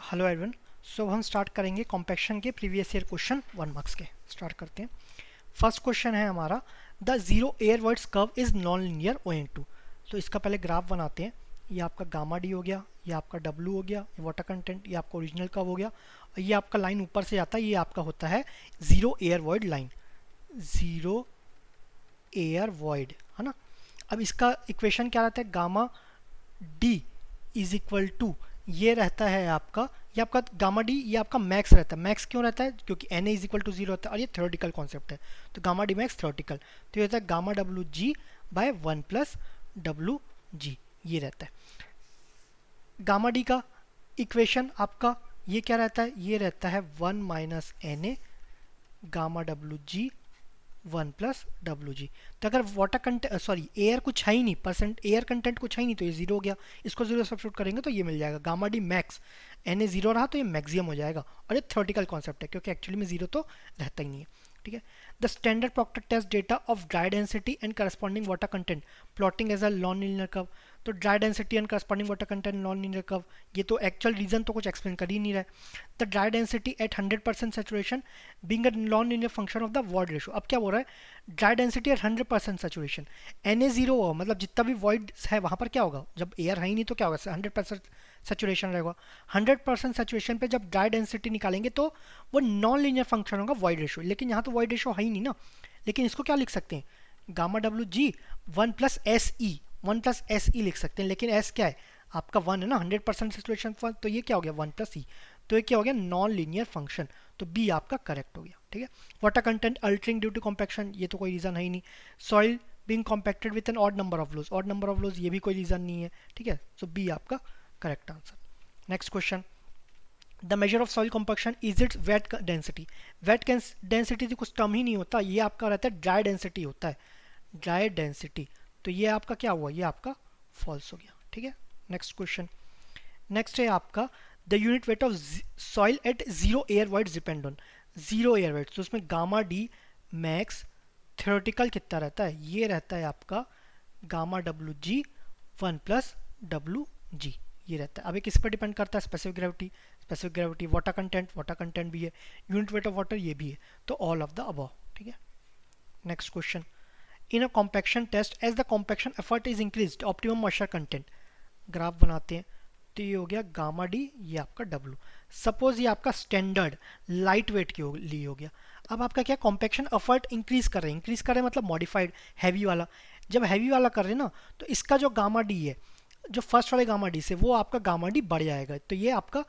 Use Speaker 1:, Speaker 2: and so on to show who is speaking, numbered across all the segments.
Speaker 1: Hello everyone. सो हम start करेंगे compaction के प्रीवियस ईयर क्वेश्चन 1 मार्क्स के। स्टार्ट करते हैं। फर्स्ट क्वेश्चन है हमारा, the zero air voids curve is non linear owing to. तो इसका पहले ग्राफ बनाते हैं। ये आपका गामा डी हो गया, ये आपका डब्ल्यू हो गया, ये वाटर कंटेंट, ये आपका ओरिजिनल कर्व हो गया, और ये आपका लाइन ऊपर से जाता है, ये आपका होता है zero air void line, zero air void, है ना। अब इसका इक्वेशन क्या रहता है, gamma D is equal to, ये रहता है आपका, ये आपका गामा डी, ये आपका मैक्स रहता है। मैक्स क्यों रहता है, क्योंकि N A is equal to zero होता है, और ये थ्योरेटिकल कॉन्सेप्ट है, तो गामा डी मैक्स थ्योरेटिकल, तो ये रहता है gamma W G by 1 + W G, ये रहता है। गामा डी का इक्वेशन आपका ये क्या रहता है, ये रहता है 1 - N A gamma W G 1 + W G. तो अगर वाटर कंटेंट एयर कुछ है ही नहीं, परसेंट एयर कंटेंट कुछ है ही नहीं, तो ये जीरो हो गया। इसको जीरो सब्स्टिट्यूट करेंगे तो ये मिल जाएगा gamma D max, N A zero रहा तो ये मैक्सिमम हो जाएगा, और ये थ्योरेटिकल कॉन्सेप्ट है क्योंकि एक्चुअली में जीरो तो रहता ही नहीं है। ठीक है। The standard proctor test data of dry density and corresponding water content plotting as a non linear curve. तो dry density and corresponding water content non linear curve, ये तो एक्चुअल रीजन तो कुछ एक्सप्लेन कर ही नहीं रहा है। The dry density at 100% saturation being a non linear function of the void ratio. अब क्या बोल रहा है, dry density at 100% saturation, N A zero हो, मतलब जितना भी वॉइड है वहाँ पर क्या होगा, जब एयर है ही नहीं तो क्या होगा, 100% सेचुरेशन रहेगा। 100% सेचुरेशन पे जब ड्राई डेंसिटी निकालेंगे तो वो नॉन लीनियर फंक्शन होगा वॉइड रेशो, लेकिन यहाँ तो वॉइड रेशो है ही नहीं ना। लेकिन इसको क्या लिख सकते हैं, gamma W G 1 + S E लिख सकते हैं, लेकिन एस क्या है आपका 1 है ना, 100% सेचुरेशन पर, तो ये क्या हो गया 1 + ई, तो ये क्या हो गया नॉन लीनियर फंक्शन, तो बी आपका करेक्ट हो गया। ठीक है। Water content altering due to compaction, ये तो कोई रीज़न है ही नहीं। Soil being compacted with an odd number of blows, odd number of blows, ये भी कोई रीज़न नहीं है। ठीक है, सो बी आपका correct answer. Next question, the measure of soil compaction is its wet density. Wet density तो कुछ टर्म ही नहीं होता, ये आपका रहता है ड्राई डेंसिटी होता है, ड्राई डेंसिटी, तो ये आपका क्या हुआ, ये आपका फॉल्स हो गया। ठीक है। नेक्स्ट क्वेश्चन, नेक्स्ट है आपका, the unit weight of soil eight zero air wides depend on, zero air wides, तो उसमें गामा डी मैक्स थ्योरेटिकल कितना रहता है, ये रहता है आपका gamma W G 1 + W G, ये रहता है। अब ये किस पर डिपेंड करता है, स्पेसिफिक ग्रेविटी, वाटर कंटेंट भी है, यूनिट वेट ऑफ वाटर ये भी है, तो ऑल ऑफ द अबव। ठीक है। Next question, in a compaction test as the compaction effort is increased optimum moisture content. Graph बनाते हैं, तो ये हो गया गामा डी, ये आपका डब्ल्यू। सपोज ये आपका स्टैंडर्ड लाइट वेट के लिए हो गया। अब आपका क्या, कॉम्पैक्शन एफर्ट इंक्रीज कर रहे हैं मतलब मॉडिफाइड हैवी वाला। जब हैवी वाला कर रहे हैं ना, तो इसका जो गामा डी है, जो फर्स्ट वाले गामा डी से, वो आपका गामा डी बढ़ जाएगा, तो ये आपका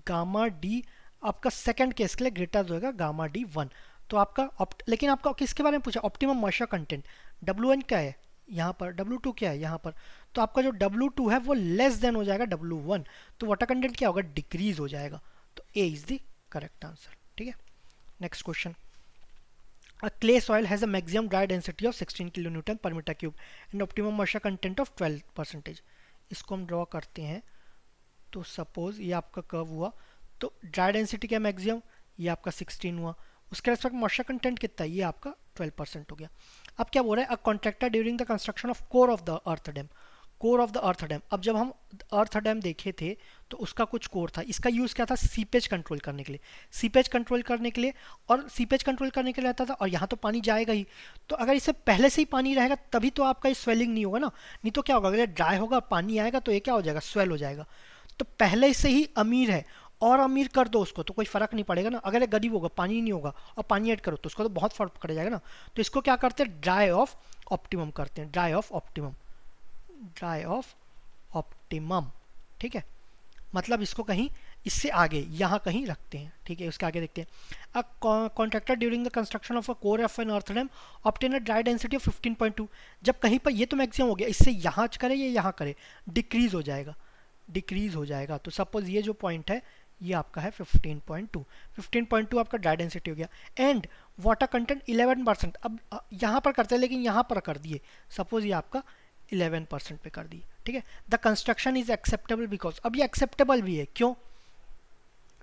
Speaker 1: गामा डी आपका सेकंड केस के लिए ग्रेटर होगा गामा डी 1। तो आपका लेकिन आपका किसके बारे में पूछा, ऑप्टिमम मॉइस्चर कंटेंट, डब्ल्यू1 क्या है यहाँ पर, डब्ल्यू2 क्या है यहाँ पर, तो आपका जो डब्ल्यू2 है वो लेस देन हो जाएगा डब्ल्यू1, तो वाटर कंटेंट क्या होगा, डिक्रीज हो जाएगा, तो ए इज द करेक्ट आंसर। ठीक है। Next question, a clay soil has a maximum dry density of 16 kilonewton per meter cube and optimum moisture content of 12%। इसको हम ड्रॉ करते हैं, तो सपोज ये आपका कर्व हुआ, तो ड्राई डेंसिटी क्या मैक्सिमम, ये आपका 16 हुआ, उसके रेस्पेक्ट मॉइस्चर कंटेंट कितना है, ये आपका 12% हो गया। अब क्या बोल रहा है, अ contractor during the construction of core of the earth dam, core of the earth dam. अब जब हम अर्थ डैम देखे थे तो उसका कुछ कोर था, इसका यूज़ क्या था, सीपेज कंट्रोल करने के लिए, सीपेज कंट्रोल करने के लिए, और सीपेज कंट्रोल करने के लिए रहता था, और यहाँ तो पानी जाएगा ही, तो अगर इससे पहले से ही पानी रहेगा तभी तो आपका ये स्वेलिंग नहीं होगा ना, नहीं तो क्या होगा, अगर ड्राई होगा पानी आएगा तो ये क्या हो जाएगा, स्वेल हो जाएगा। तो पहले से ही अमीर है और अमीर कर दो उसको तो कोई फ़र्क नहीं पड़ेगा ना, अगर ये गरीब होगा पानी नहीं होगा और पानी ऐड करो तो उसको तो बहुत फ़र्क पड़ जाएगा ना। तो इसको क्या करते हैं, ड्राई ऑफ ऑप्टिमम करते हैं, dry of optimum, dry of optimum. ठीक है, मतलब इसको कहीं इससे आगे यहाँ कहीं रखते हैं। ठीक है, उसके आगे देखते हैं, a contractor during the construction of a core of an earth dam obtain a dry density of 15.2। जब कहीं पर ये तो मैक्सिमम हो गया, इससे यहाँ करे या यहाँ करे, डिक्रीज हो जाएगा, डिक्रीज हो जाएगा। तो सपोज ये जो पॉइंट है ये आपका है 15.2, 15.2 आपका ड्राई डेंसिटी हो गया, एंड वाटर कंटेंट 11%। अब यहाँ पर करते हैं लेकिन यहाँ पर कर दिए, सपोज ये आपका 11% पे कर दिए। ठीक है, the construction is acceptable because, अब ये एक्सेप्टेबल भी है, क्यों,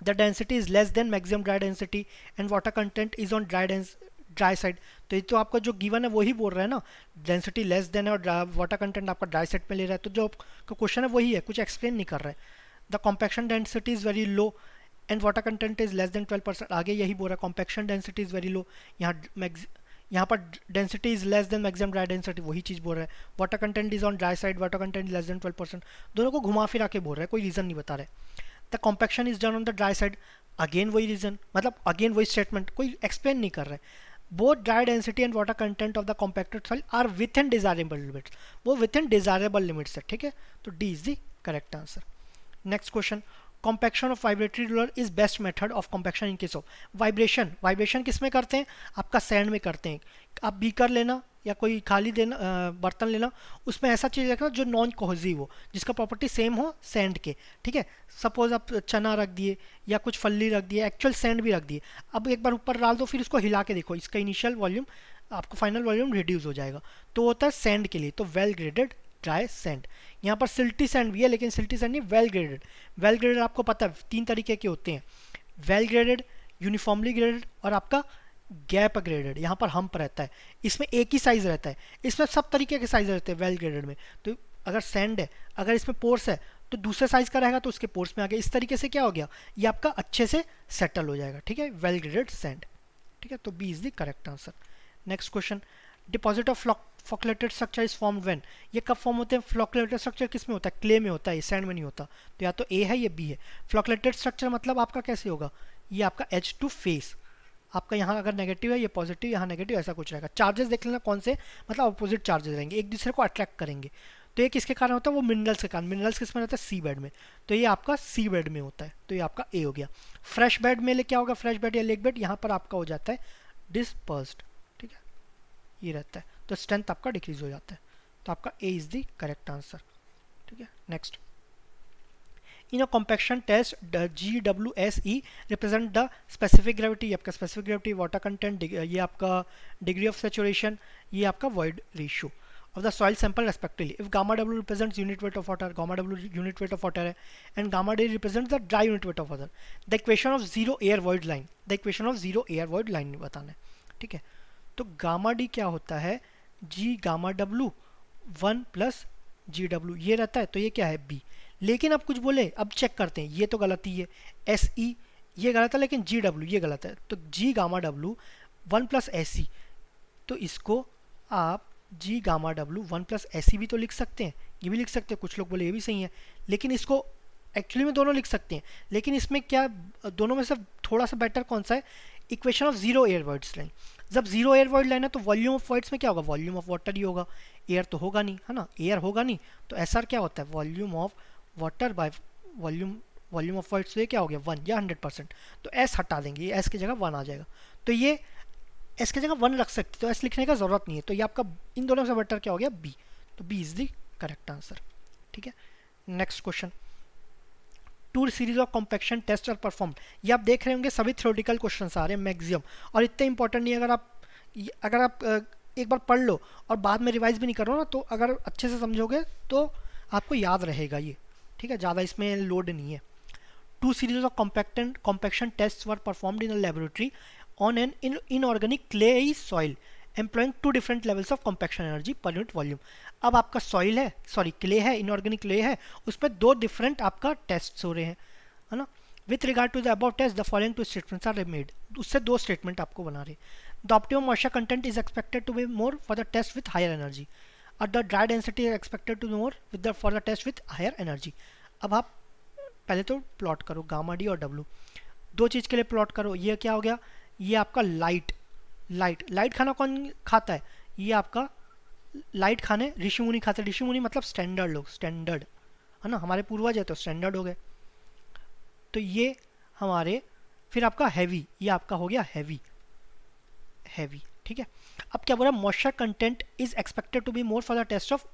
Speaker 1: the density is less than maximum dry density and water content is on dry side. तो ये तो आपका जो गिवन है वही बोल रहा है ना, डेंसिटी लेस देन है और वाटर कंटेंट आपका ड्राई साइड में ले रहा है, तो जो क्वेश्चन है वही है, कुछ एक्सप्लेन नहीं कर रहा है। The compaction density is very low and water content is less than 12%। आगे यही बोल रहा है, compaction density is very low, यहाँ पर density is less than maximum dry density, वही चीज़ बोल रहा है। Water content is on dry side, water content less than 12%। दोनों को घुमा फिरा के बोल रहा है, कोई रीज़न नहीं बता रहे। The compaction is done on the dry side, again वही रीज़न, मतलब अगेन वही स्टेटमेंट, कोई एक्सप्लेन नहीं कर रहा है। Both dry density and water content of the compacted soil are within desirable limits, वो विथ इन डिजायरेबल लिमिट्स है, ठीक है। तो D is the correct answer. Next question, compaction of vibratory roller is best method of compaction in case of vibration. Vibration किस में करते हैं, आपका सैंड में करते हैं। आप बीकर लेना या कोई खाली देना बर्तन लेना, उसमें ऐसा चीज़ रखना जो नॉन कोहेसिव हो, जिसका प्रॉपर्टी सेम हो सैंड के, ठीक है। सपोज आप चना रख दिए या कुछ फल्ली रख दिए, एक्चुअल सैंड भी रख दिए, अब एक बार ऊपर डाल दो, फिर इसको हिला के देखो, इसका इनिशियल वॉल्यूम आपको फाइनल वॉल्यूम रिड्यूस हो जाएगा। तो होता है सैंड के लिए, तो वेल ग्रेडेड ड्राई सैंड। यहाँ पर सिल्टी सैंड भी है, लेकिन सिल्टी सैंड नहीं, वेल ग्रेडेड। वेल ग्रेडेड आपको पता है 3 तरीके के होते हैं, वेल ग्रेडेड, यूनिफॉर्मली ग्रेडेड और आपका गैप ग्रेडेड। यहाँ पर हम्प रहता है, इसमें एक ही साइज रहता है, इसमें सब तरीके के साइज रहते हैं वेल ग्रेडेड में। तो अगर सैंड है, अगर इसमें पोर्स है तो दूसरे साइज का रहेगा, तो उसके पोर्स में आ गया। इस तरीके से क्या हो गया, ये आपका अच्छे से सेटल हो जाएगा, ठीक है, वेल ग्रेडेड सैंड, ठीक है। तो B is the correct answer. Next question, deposit of flocculated structure is form when. ये कब फॉर्म होते हैं, फ्लोक्युलेटेड स्ट्रक्चर किस में होता है, क्ले में होता है, सैंड में नहीं होता। तो या तो ए है या बी है। फ्लोक्युलेटेड स्ट्रक्चर मतलब आपका कैसे होगा, ये आपका एज टू फेस, आपका यहाँ अगर नेगेटिव है ये पॉजिटिव, यहाँ नेगेटिव, ऐसा कुछ रहेगा। चार्जेस देख लेना कौन से, मतलब अपोजिट चार्जेस रहेंगे, एक दूसरे को अट्रैक्ट करेंगे। तो ये किसके कारण होता है, वो मिनरल्स के कारण। मिनरल्स किस में रहता है, सी बेड में, तो ये आपका सी बेड में होता है, तो ये आपका ए हो गया। फ्रेश बेड में क्या होगा, फ्रेश बेड या लेक बेड, यहाँ पर आपका हो जाता है डिस्पर्स्ड, ठीक है, ये रहता है, तो स्ट्रेंथ आपका डिक्रीज हो जाता है। तो आपका A is the correct answer, ठीक है। Next, in a compaction test GWSE represent the specific gravity, आपका स्पेसिफिक ग्रेविटी, वाटर कंटेंट, ये आपका डिग्री ऑफ सेचुरेशन, ये आपका void ratio of the soil sample respectively. If gamma W represents unit weight of water, gamma W unit weight of water है, and gamma D represents the dry unit weight of water. The equation of zero air void line, the equation of zero air void line बताना है, ठीक है। तो gamma D क्या होता है, जी gamma W 1 plus जी W, ये रहता है, तो ये क्या है बी। लेकिन अब कुछ बोले, अब चेक करते हैं, ये तो गलत ही है, एस ई ये गलत है, लेकिन जी डब्लू ये गलत है। तो जी gamma W 1 plus S E, तो इसको आप जी gamma W 1 plus S E भी तो लिख सकते हैं, ये भी लिख सकते हैं, कुछ लोग बोले ये भी सही है, लेकिन इसको एक्चुअली में दोनों लिख सकते हैं। लेकिन इसमें क्या, दोनों में से थोड़ा सा बेटर कौन सा है, equation of zero air voids line. जब जीरो एयर वॉइड लाइन है तो वॉल्यूम ऑफ वॉइड्स में क्या होगा, वॉल्यूम ऑफ वाटर ही होगा, एयर तो होगा नहीं, है ना, एयर होगा नहीं, तो एस आर क्या होता है, volume of water by volume of voids, तो ये क्या हो गया 1 या 100%। तो एस हटा देंगे, ये एस की जगह 1 आ जाएगा, तो ये एस की जगह 1 रख सकते, तो एस लिखने का जरूरत नहीं है। तो ये आपका इन दोनों से बेटर क्या हो गया बी, तो B is the correct answer, ठीक है। Next question, 2 series of compaction test are performed. ये आप देख रहे होंगे सभी थ्योरेटिकल क्वेश्चंस आ रहे हैं मैक्सिमम, और इतने इंपॉर्टेंट नहीं है। अगर आप एक बार पढ़ लो और बाद में रिवाइज भी नहीं करो ना, तो अगर अच्छे से समझोगे तो आपको याद रहेगा ये, ठीक है, ज़्यादा इसमें लोड नहीं है। 2 series of compaction test were performed in a laboratory on an inorganic clay soil employing 2 different levels of compaction energy per unit volume। अब आपका सॉइल है, सॉरी क्ले है, इनऑर्गेनिक क्ले है, उस पर 2 डिफरेंट आपका टेस्ट हो रहे हैं, है ना। With regard to the above test the following 2 statements are made, उससे 2 स्टेटमेंट आपको बना रहे। The optimum moisture content is expected to be more for the test with higher energy, और the dry density is expected to more with for the test with higher energy. अब आप पहले तो plot करो gamma D और W, 2 चीज़ के लिए प्लॉट करो। ये क्या हो गया, ये आपका लाइट खाना कौन खाता है, ये आपका लाइट खाने ऋषि मुनि खाते हैं। ऋषि मुनि मतलब स्टैंडर्ड लोग, स्टैंडर्ड है ना, हमारे पूर्वज है तो स्टैंडर्ड हो गए। तो ये हमारे, फिर आपका हैवी, ये आपका हो गया हैवी, ठीक है। अब क्या बोला, moisture content is expected to be more for the test of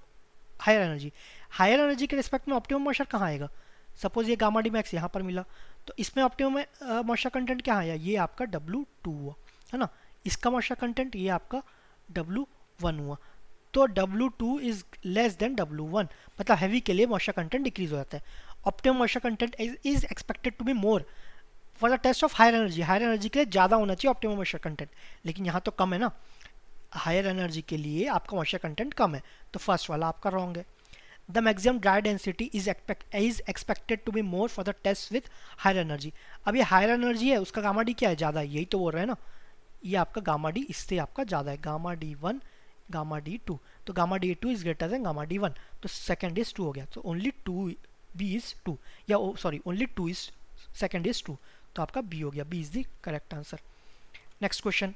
Speaker 1: higher energy. Higher energy के रिस्पेक्ट में ऑप्टिमम मॉइस्चर कहाँ आएगा, सपोज ये गामा डी मैक्स यहाँ पर मिला, तो इसमें ऑप्टिमम मॉइस्चर कंटेंट क्या आया, ये आपका W2 हुआ, है ना। इसका मॉइस्चर कंटेंट ये आपका W1 हुआ, तो W2 is less than W1, मतलब हैवी के लिए मॉइस्चर कंटेंट डिक्रीज हो जाता है। Optimum moisture content is expected to be more for the test of higher energy. Higher energy के लिए ज़्यादा होना चाहिए ऑप्टिमम मॉइस्चर कंटेंट, लेकिन यहाँ तो कम है ना, हायर एनर्जी के लिए आपका मॉइस्चर कंटेंट कम है, तो फर्स्ट वाला आपका रॉन्ग है। The maximum dry density is expected to be more for the test with higher energy. अब ये हायर एनर्जी है, उसका गामा डी क्या है, ज़्यादा है, यही तो बोल रहे हैं ना, ये आपका गामा डी इससे आपका ज़्यादा है, गामा डी 1 गामा डी 2, तो gamma D 2 is greater than gamma D 1, तो सेकेंड इज 2 हो गया, तो ओनली 2 बी इज 2, या sorry only 2 is second is 2, तो आपका बी हो गया, B is the correct answer. Next question,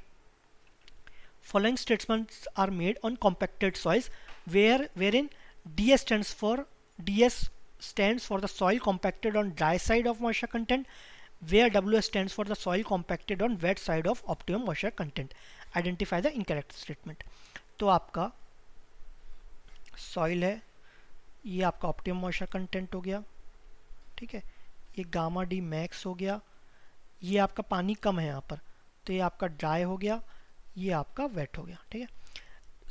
Speaker 1: following statements are made on compacted soils wherein DS stands for the soil compacted on dry side of moisture content, where WS stands for the soil compacted on wet side of optimum moisture content. Identify the incorrect statement. तो आपका soil है, ये आपका optimum moisture content हो गया, ठीक है, ये गामा डी मैक्स हो गया, ये आपका पानी कम है यहाँ पर, तो ये आपका ड्राई हो गया, ये आपका वेट हो गया, ठीक है।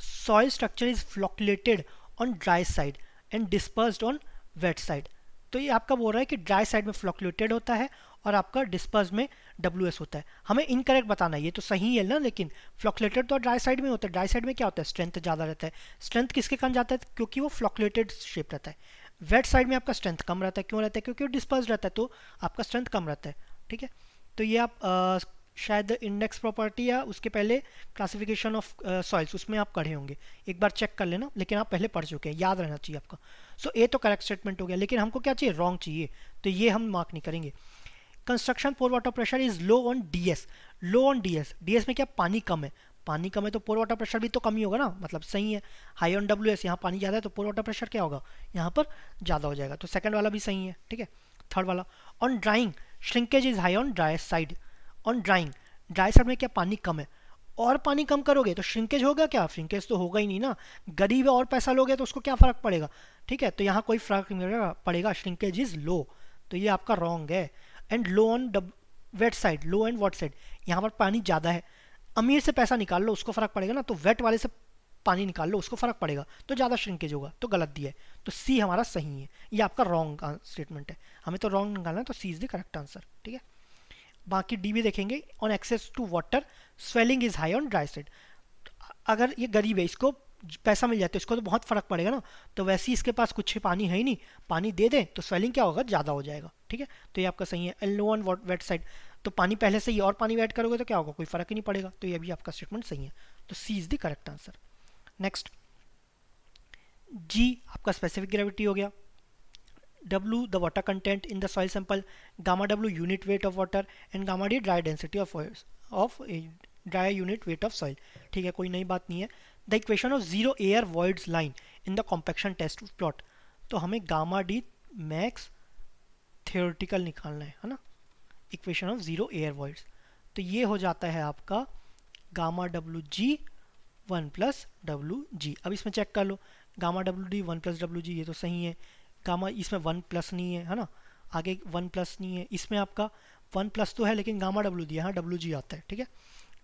Speaker 1: Soil structure is flocculated on dry side and dispersed on wet side, तो ये आपका बोल रहा है कि ड्राई साइड में फ्लॉक्युलेटेड होता है और आपका डिस्पर्स में WS होता है। हमें इनकरेक्ट बताना है, ये तो सही है ना, लेकिन फ्लॉक्युलेटेड तो ड्राई साइड में होता है, ड्राई साइड में क्या होता है, स्ट्रेंथ ज़्यादा रहता है, स्ट्रेंथ किसके कारण जाता है, क्योंकि वो फ्लॉक्युलेटेड शेप रहता है। वेट साइड में आपका स्ट्रेंथ कम रहता है, क्यों रहता है, क्योंकि वो डिस्पर्स रहता है, तो आपका स्ट्रेंथ कम रहता है, ठीक है। तो ये आप शायद इंडेक्स प्रॉपर्टी या उसके पहले क्लासिफिकेशन ऑफ सॉइल्स उसमें आप पढ़े होंगे, एक बार चेक कर लेना, लेकिन आप पहले पढ़ चुके हैं, याद रहना चाहिए आपका। सो ए तो करेक्ट स्टेटमेंट हो गया, लेकिन हमको क्या चाहिए, रॉन्ग चाहिए, तो ये हम मार्क नहीं करेंगे। Construction pore water pressure is low on DS, low on DS में क्या पानी कम है, पानी कम है तो पोर वाटर प्रेशर भी तो कम ही होगा ना, मतलब सही है। हाई ऑन WS, यहाँ पानी ज़्यादा है तो पोर वाटर प्रेशर क्या होगा, यहाँ पर ज़्यादा हो जाएगा, तो सेकंड वाला भी सही है, ठीक है। थर्ड वाला, on drawing shrinkage is high on dry side, on drawing dry side में क्या पानी कम है, और पानी कम करोगे तो श्रिंकेज होगा क्या, श्रिंकेज तो होगा ही नहीं ना, गरीब है और पैसा लोगे तो उसको क्या फ़र्क पड़ेगा, ठीक है, तो यहाँ कोई फ़र्क नहीं पड़ेगा, श्रिंकेज इज़ लो, तो ये आपका रॉन्ग है। And low on wet side, low and wet side, यहाँ पर पानी ज़्यादा है, अमीर से पैसा निकाल लो उसको फ़र्क पड़ेगा ना, तो वेट वाले से पानी निकाल लो उसको फ़र्क पड़ेगा, तो ज़्यादा श्रिंकेज होगा, तो गलत दिया है, तो सी हमारा सही है, ये आपका रॉन्ग स्टेटमेंट है, हमें तो रॉन्ग निकालना है, तो C is the correct answer, ठीक है। बाकी डी भी देखेंगे, on excess to water swelling is high on dry side, अगर ये गरीब है इसको पैसा मिल जाता है इसको तो बहुत फ़र्क पड़ेगा ना, तो वैसे ही इसके पास कुछ पानी है ही नहीं, पानी दे दें तो स्वेलिंग क्या होगा, ज़्यादा हो जाएगा, ठीक है, तो ये आपका सही है। And low on wet side, तो पानी पहले से ही और पानी ऐड करोगे तो क्या होगा, कोई फ़र्क ही नहीं पड़ेगा, तो ये भी आपका स्टेटमेंट सही है, तो C is the correct answer. Next, जी आपका स्पेसिफिक ग्रेविटी हो गया, W the water content in the soil sample, gamma W unit weight of water and gamma D dry density of dry unit weight of soil, ठीक है, कोई नई बात नहीं है। The equation of zero air voids line in the compaction test plot, तो हमें gamma D max theoretical निकालना है ना, equation of zero air voids, तो ये हो जाता है आपका गामा WG 1 प्लस WG। अब इसमें चेक कर लो, गामा WD 1 प्लस WG, ये तो सही है, गामा इसमें 1 प्लस नहीं है, है ना, आगे 1 प्लस नहीं है, इसमें आपका 1 प्लस तो है लेकिन गामा W दिया, हाँ WG आता है, ठीक है,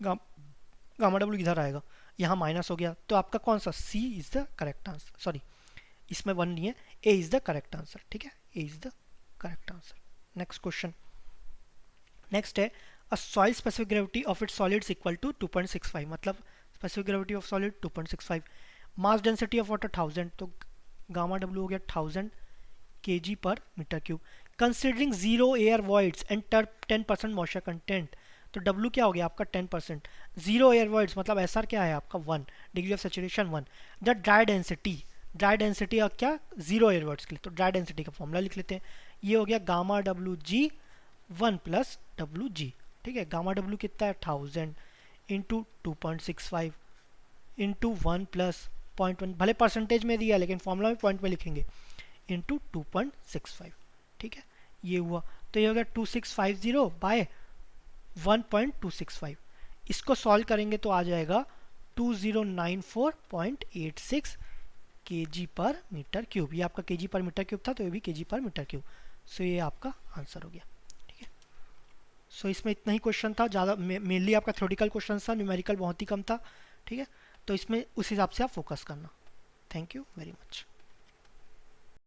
Speaker 1: गामा W इधर आएगा, यहाँ माइनस हो गया, तो आपका कौन सा, C is the correct answer, sorry इसमें 1 नहीं है, A is the correct answer, ठीक है, A is the correct answer. Next question, next है, a soil specific gravity of its solids equal to 2.65, मतलब specific gravity of solid 2.65, mass density of water 1000, तो gamma W हो गया 1000 kg पर metre cube, considering zero air voids and 10% moisture content, तो W क्या हो गया आपका 10%, जीरो एयर वॉइड्स मतलब SR क्या है आपका 1, degree of saturation 1, the dry density और क्या जीरो एयर वॉइड्स के लिए, तो ड्राई डेंसिटी का फॉर्मूला लिख लेते हैं, ये हो गया गामा WG 1 प्लस WG, ठीक है, गामा W कितना है 1000 इंटू 2.65 इंटू 1 प्लस 0.1, भले परसेंटेज में दिया लेकिन फॉर्मूला में पॉइंट में लिखेंगे, इंटू 2.65, ठीक है, ये हुआ, तो ये हो गया 2650 बाय 1.265, इसको सॉल्व करेंगे तो आ जाएगा 2094.86 kg पर मीटर क्यूब, ये आपका kg पर मीटर क्यूब था तो ये भी kg पर मीटर क्यूब, सो ये आपका आंसर हो गया, ठीक है। सो इसमें इतना ही क्वेश्चन था, ज़्यादा मेनली आपका थ्योरेटिकल क्वेश्चन था, न्यूमेरिकल बहुत ही कम था, ठीक है, तो इसमें उस हिसाब से आप फोकस करना। Thank you very much.